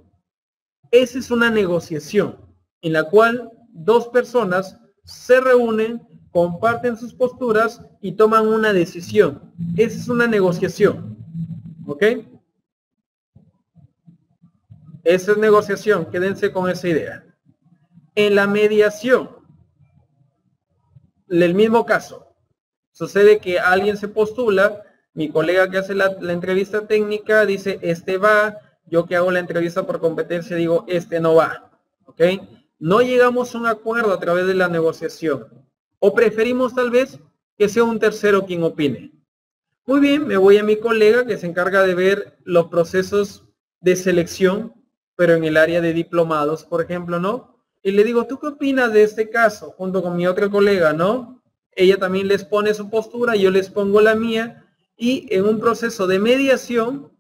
Esa es una negociación en la cual dos personas se reúnen, comparten sus posturas y toman una decisión. Esa es una negociación. ¿Ok? Esa es negociación. Quédense con esa idea. En la mediación, el mismo caso. Sucede que alguien se postula, mi colega que hace la entrevista técnica dice, este va, yo que hago la entrevista por competencia digo, este no va. ¿Ok? No llegamos a un acuerdo a través de la negociación. O preferimos tal vez que sea un tercero quien opine. Muy bien, me voy a mi colega que se encarga de ver los procesos de selección, pero en el área de diplomados, por ejemplo, ¿no? Y le digo, ¿tú qué opinas de este caso? Junto con mi otra colega, ¿no? Ella también les pone su postura, yo les pongo la mía, y en un proceso de mediación,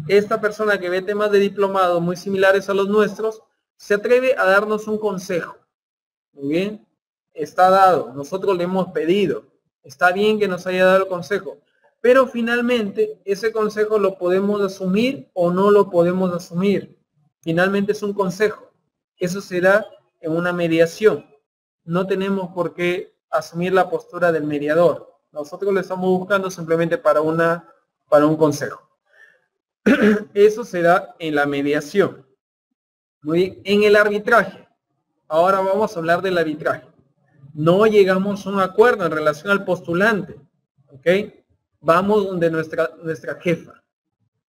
esta persona que ve temas de diplomado muy similares a los nuestros, se atreve a darnos un consejo. Muy bien, está dado, nosotros le hemos pedido, está bien que nos haya dado el consejo, pero finalmente ese consejo lo podemos asumir o no lo podemos asumir. Finalmente es un consejo, eso será en una mediación. No tenemos por qué asumir la postura del mediador. Nosotros lo estamos buscando simplemente para un consejo. Eso será en la mediación. Muy bien. En el arbitraje. Ahora vamos a hablar del arbitraje. No llegamos a un acuerdo en relación al postulante. ¿Ok? Vamos donde nuestra jefa.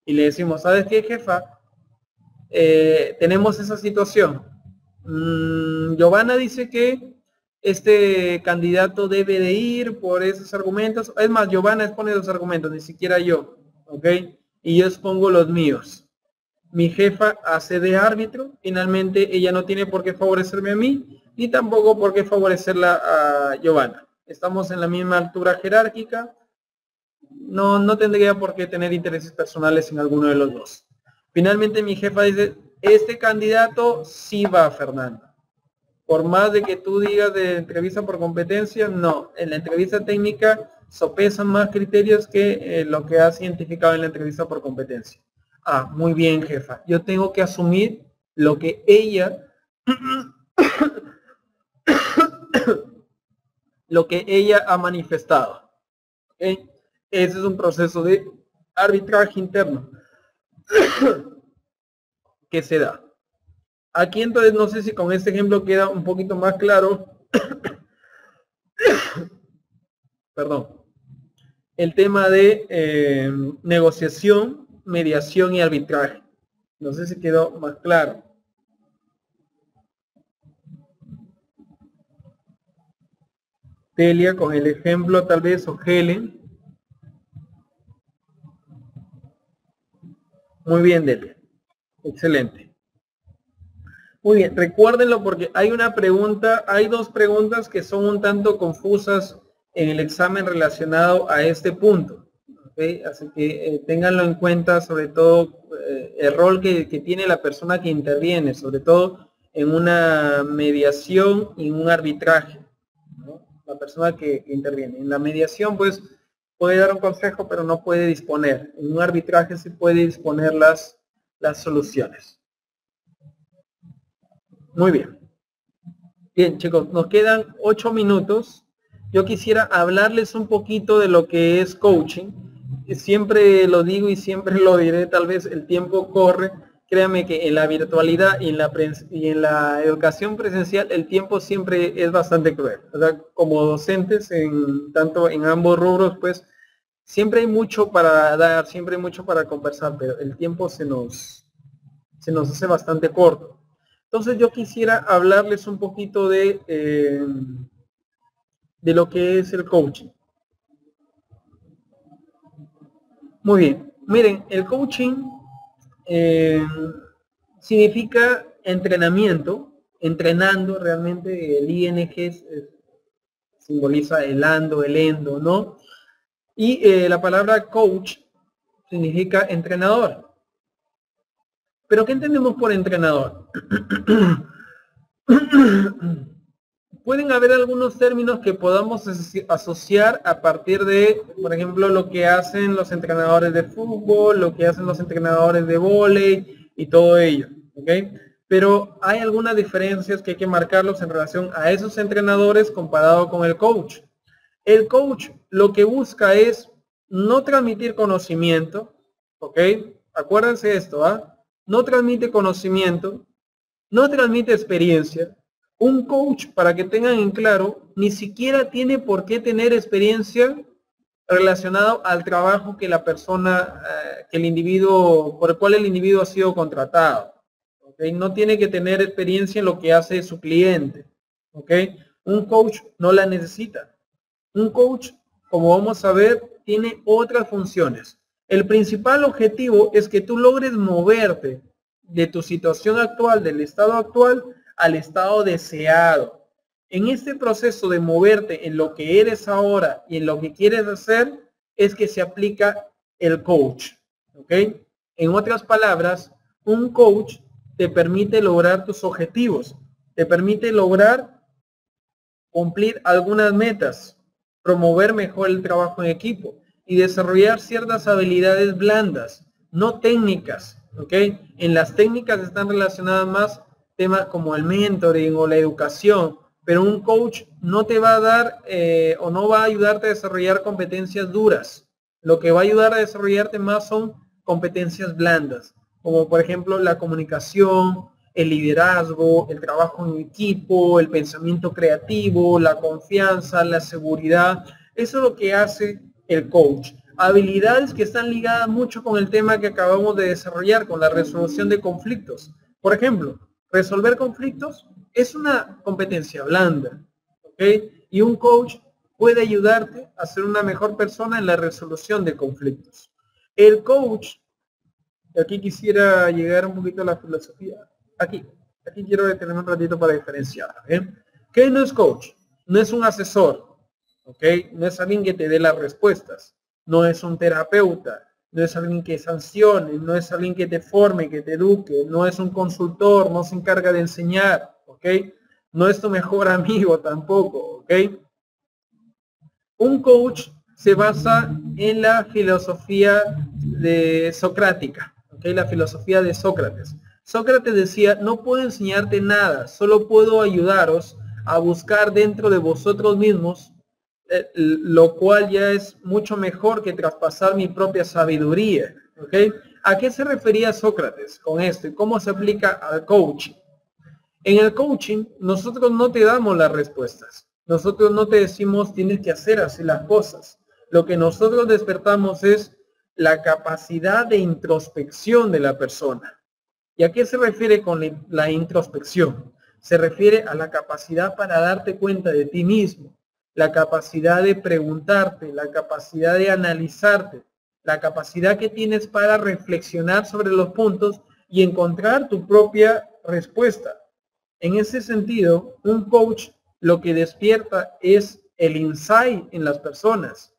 Y le decimos, ¿sabes qué, jefa? Tenemos esa situación. Giovanna dice que este candidato debe de ir por esos argumentos. Es más, Giovanna expone los argumentos, ni siquiera yo. ¿Ok? Y yo expongo los míos. Mi jefa hace de árbitro. Finalmente ella no tiene por qué favorecerme a mí, ni tampoco por qué favorecerla a Giovanna. Estamos en la misma altura jerárquica. No tendría por qué tener intereses personales en alguno de los dos. Finalmente mi jefa dice, este candidato sí va, Fernando. Por más de que tú digas de entrevista por competencia, no. En la entrevista técnica sopesan más criterios que lo que has identificado en la entrevista por competencia. Ah, muy bien, jefa. Yo tengo que asumir lo que ella ha manifestado. ¿Okay? Ese es un proceso de arbitraje interno que se da. Aquí entonces no sé si con este ejemplo queda un poquito más claro. Perdón. El tema de negociación, mediación y arbitraje. No sé si quedó más claro. Delia con el ejemplo tal vez, o Helen. Muy bien, Delia. Excelente. Muy bien, recuérdenlo porque hay dos preguntas que son un tanto confusas en el examen relacionado a este punto. ¿Okay? Así que ténganlo en cuenta, sobre todo el rol que tiene la persona que interviene, sobre todo en una mediación y un arbitraje, ¿no? La persona que interviene. En la mediación, pues, puede dar un consejo, pero no puede disponer. En un arbitraje se puede disponer las soluciones. Muy bien. Bien, chicos, nos quedan 8 minutos. Yo quisiera hablarles un poquito de lo que es coaching. Siempre lo digo y siempre lo diré, tal vez el tiempo corre. Créanme que en la virtualidad y en la educación presencial el tiempo siempre es bastante cruel. O sea, como docentes, tanto en ambos rubros, pues siempre hay mucho para dar, siempre hay mucho para conversar, pero el tiempo se nos hace bastante corto. Entonces yo quisiera hablarles un poquito de lo que es el coaching. Muy bien, miren, el coaching significa entrenamiento, entrenando realmente. El ING simboliza el ando, el endo, ¿no? Y la palabra coach significa entrenador. ¿Pero qué entendemos por entrenador? Pueden haber algunos términos que podamos asociar a partir de, por ejemplo, lo que hacen los entrenadores de fútbol, lo que hacen los entrenadores de vóley y todo ello, ¿ok? Pero hay algunas diferencias que hay que marcarlos en relación a esos entrenadores comparado con el coach. El coach lo que busca es no transmitir conocimiento, ¿ok? Acuérdense esto, ¿ah? No transmite conocimiento, no transmite experiencia. Un coach, para que tengan en claro, ni siquiera tiene por qué tener experiencia relacionado al trabajo que la persona, que el individuo, por el cual el individuo ha sido contratado. ¿Okay? No tiene que tener experiencia en lo que hace su cliente. ¿Okay? Un coach no la necesita. Un coach, como vamos a ver, tiene otras funciones. El principal objetivo es que tú logres moverte de tu situación actual, del estado actual, al estado deseado. En este proceso de moverte en lo que eres ahora y en lo que quieres hacer, es que se aplica el coach, ¿ok? En otras palabras, un coach te permite lograr tus objetivos, te permite lograr cumplir algunas metas, promover mejor el trabajo en equipo y desarrollar ciertas habilidades blandas, no técnicas, ¿ok? En las técnicas están relacionadas más temas como el mentoring o la educación, pero un coach no te va a dar o no va a ayudarte a desarrollar competencias duras. Lo que va a ayudar a desarrollarte más son competencias blandas, como por ejemplo la comunicación, el liderazgo, el trabajo en equipo, el pensamiento creativo, la confianza, la seguridad. Eso es lo que hace el coach. Habilidades que están ligadas mucho con el tema que acabamos de desarrollar, con la resolución de conflictos. Por ejemplo, resolver conflictos es una competencia blanda, ¿ok? Y un coach puede ayudarte a ser una mejor persona en la resolución de conflictos. El coach, aquí quisiera llegar un poquito a la filosofía. Aquí quiero detenerme un ratito para diferenciar. ¿Qué no es coach? No es un asesor, ¿ok? No es alguien que te dé las respuestas. No es un terapeuta. No es alguien que sancione. No es alguien que te forme, que te eduque. No es un consultor. No se encarga de enseñar, ¿ok? No es tu mejor amigo tampoco, ¿ok? Un coach se basa en la filosofía de socrática, ¿ok? La filosofía de Sócrates. Sócrates decía, no puedo enseñarte nada, solo puedo ayudaros a buscar dentro de vosotros mismos, lo cual ya es mucho mejor que traspasar mi propia sabiduría, ¿ok? ¿A qué se refería Sócrates con esto y cómo se aplica al coaching? En el coaching, nosotros no te damos las respuestas. Nosotros no te decimos tienes que hacer así las cosas. Lo que nosotros despertamos es la capacidad de introspección de la persona. ¿Y a qué se refiere con la introspección? Se refiere a la capacidad para darte cuenta de ti mismo, la capacidad de preguntarte, la capacidad de analizarte, la capacidad que tienes para reflexionar sobre los puntos y encontrar tu propia respuesta. En ese sentido, un coach lo que despierta es el insight en las personas.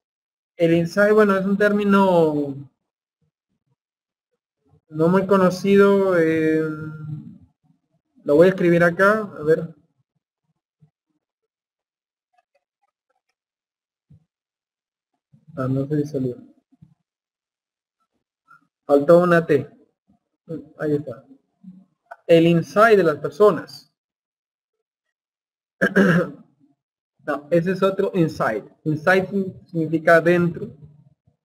El insight, bueno, es un término no muy conocido. Lo voy a escribir acá, a ver. No sé si salió. Faltó una T. Ahí está. El insight de las personas. No, ese es otro insight. Insight significa dentro,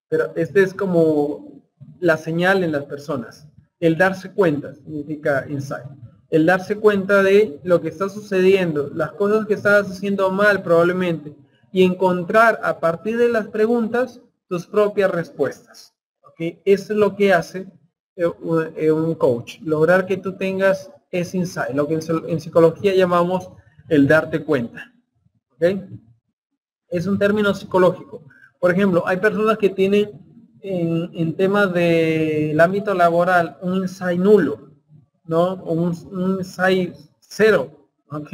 pero este es como la señal en las personas. El darse cuenta significa insight. El darse cuenta de lo que está sucediendo, las cosas que estás haciendo mal probablemente, y encontrar a partir de las preguntas tus propias respuestas. ¿Okay? Eso es lo que hace un coach. Lograr que tú tengas ese insight, lo que en psicología llamamos el darte cuenta. ¿Okay? Es un término psicológico. Por ejemplo, hay personas que tienen en temas del ámbito laboral un insight nulo, ¿no? Un insight cero, ¿ok?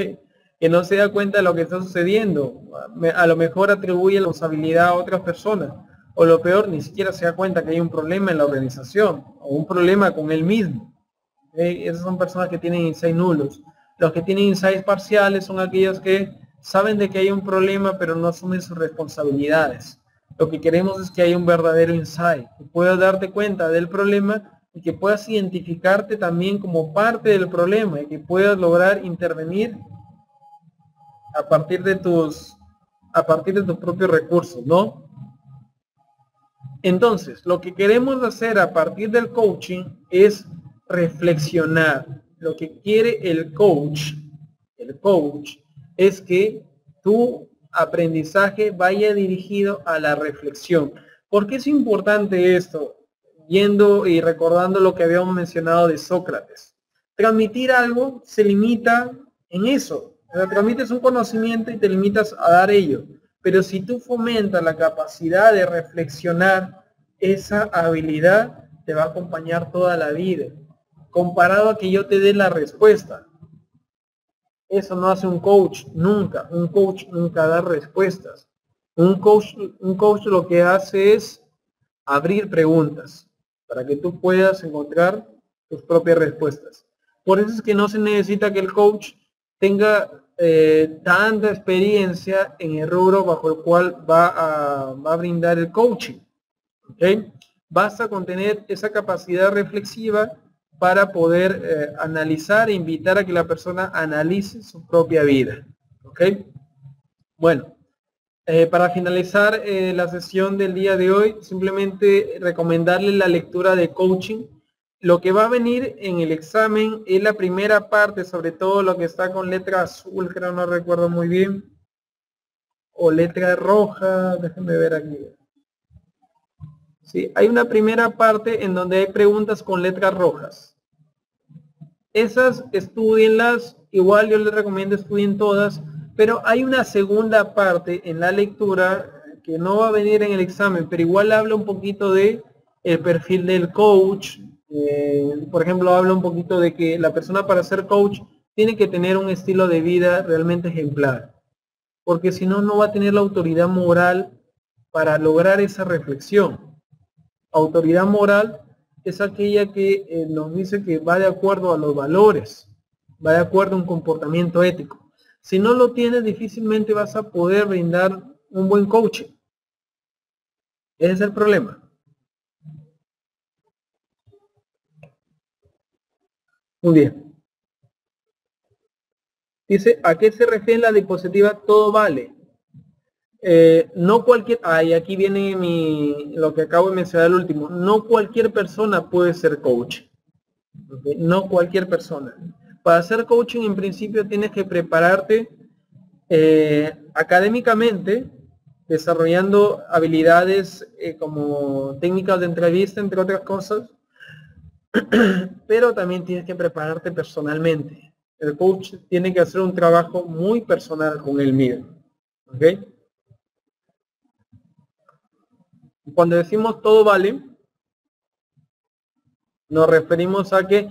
Que no se da cuenta de lo que está sucediendo. A lo mejor atribuye la responsabilidad a otras personas. O lo peor, ni siquiera se da cuenta que hay un problema en la organización o un problema con él mismo. Esas son personas que tienen insights nulos. Los que tienen insights parciales son aquellos que saben de que hay un problema pero no asumen sus responsabilidades. Lo que queremos es que haya un verdadero insight, que puedas darte cuenta del problema y que puedas identificarte también como parte del problema y que puedas lograr intervenir a partir de tus propios recursos, ¿no? Entonces, lo que queremos hacer a partir del coaching es reflexionar. Lo que quiere el coach es que tu aprendizaje vaya dirigido a la reflexión. ¿Por qué es importante esto? Yendo y recordando lo que habíamos mencionado de Sócrates. Transmitir algo se limita en eso. Transmites un conocimiento y te limitas a dar ello. Pero si tú fomentas la capacidad de reflexionar, esa habilidad te va a acompañar toda la vida. comparado a que yo te dé la respuesta. Eso no hace un coach nunca. Un coach nunca da respuestas. Un coach lo que hace es abrir preguntas para que tú puedas encontrar tus propias respuestas. Por eso es que no se necesita que el coach tenga tanta experiencia en el rubro bajo el cual va a brindar el coaching. ¿Okay? Basta con tener esa capacidad reflexiva para poder analizar e invitar a que la persona analice su propia vida. ¿Ok? Bueno, para finalizar la sesión del día de hoy, simplemente recomendarle la lectura de coaching. Lo que va a venir en el examen es la primera parte, sobre todo lo que está con letra azul, creo, no recuerdo muy bien, o letra roja, déjenme ver aquí. Sí, hay una primera parte en donde hay preguntas con letras rojas. Esas estudienlas, igual yo les recomiendo estudien todas, pero hay una segunda parte en la lectura que no va a venir en el examen, pero igual habla un poquito de el perfil del coach. Por ejemplo, habla un poquito de que la persona para ser coach tiene que tener un estilo de vida realmente ejemplar, porque si no, no va a tener la autoridad moral para lograr esa reflexión. Autoridad moral es aquella que nos dice que va de acuerdo a los valores, va de acuerdo a un comportamiento ético. Si no lo tienes, difícilmente vas a poder brindar un buen coaching. Ese es el problema. Muy bien. Dice, ¿a qué se refiere la diapositiva todo vale? No cualquier, y aquí viene lo que acabo de mencionar al último, no cualquier persona puede ser coach. ¿Okay? No cualquier persona. Para hacer coaching en principio tienes que prepararte académicamente, desarrollando habilidades como técnicas de entrevista, entre otras cosas, pero también tienes que prepararte personalmente. El coach tiene que hacer un trabajo muy personal con él mismo. ¿Okay? Cuando decimos todo vale, nos referimos a que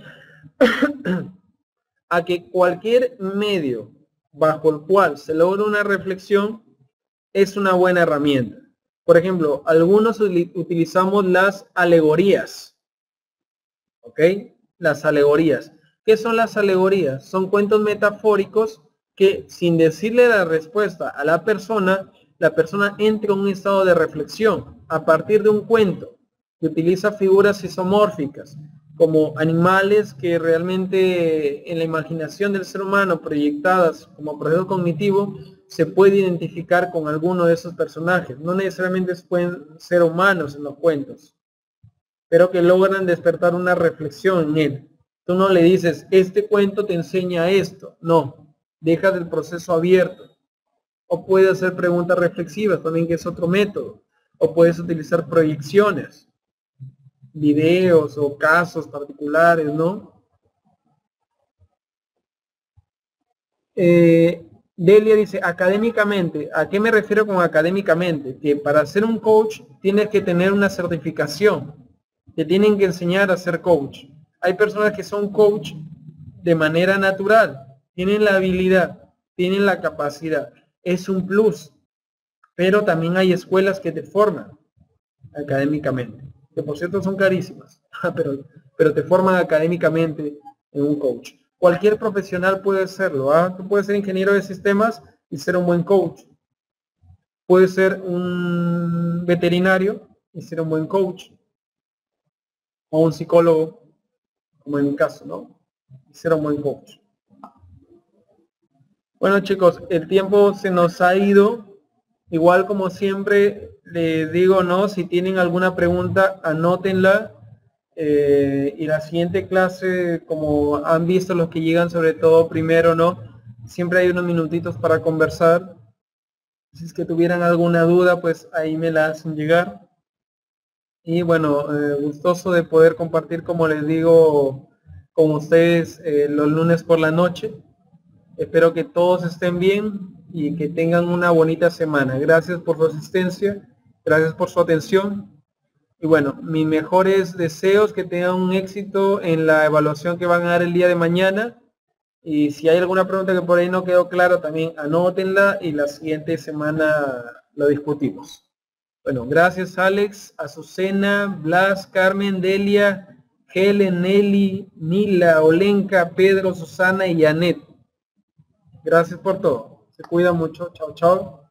cualquier medio bajo el cual se logra una reflexión es una buena herramienta. Por ejemplo, algunos utilizamos las alegorías. ¿Ok? Las alegorías. ¿Qué son las alegorías? Son cuentos metafóricos que, sin decirle la respuesta a la persona entra en un estado de reflexión a partir de un cuento que utiliza figuras isomórficas como animales que realmente en la imaginación del ser humano proyectadas como proceso cognitivo se puede identificar con alguno de esos personajes. No necesariamente pueden ser humanos en los cuentos, pero que logran despertar una reflexión en él. Tú no le dices, este cuento te enseña esto. No, dejas el proceso abierto. O puedes hacer preguntas reflexivas también, que es otro método. O puedes utilizar proyecciones, videos o casos particulares, ¿no? Delia dice, académicamente, ¿a qué me refiero con académicamente? Que para ser un coach tienes que tener una certificación, te tienen que enseñar a ser coach. Hay personas que son coach de manera natural, tienen la habilidad, tienen la capacidad, es un plus, pero también hay escuelas que te forman académicamente, que por cierto son carísimas, pero te forman académicamente en un coach. Cualquier profesional puede serlo. Tú puedes ser ingeniero de sistemas y ser un buen coach. Puedes ser un veterinario y ser un buen coach. O un psicólogo, como en mi caso, ¿no? Y ser un buen coach. Bueno, chicos, el tiempo se nos ha ido. Igual como siempre les digo, ¿no? Si tienen alguna pregunta, anótenla. Y la siguiente clase, como han visto los que llegan sobre todo primero, ¿no? Siempre hay unos minutitos para conversar. Si es que tuvieran alguna duda, pues ahí me la hacen llegar. Y bueno, gustoso de poder compartir, como les digo, con ustedes los lunes por la noche. Espero que todos estén bien y que tengan una bonita semana. Gracias por su asistencia, gracias por su atención. Y bueno, mis mejores deseos, que tengan un éxito en la evaluación que van a dar el día de mañana. Y si hay alguna pregunta que por ahí no quedó claro, también anótenla y la siguiente semana lo discutimos. Bueno, gracias Alex, Azucena, Blas, Carmen, Delia, Helen, Nelly, Nila, Olenka, Pedro, Susana y Janet. Gracias por todo. Se cuida mucho. Chao, chao.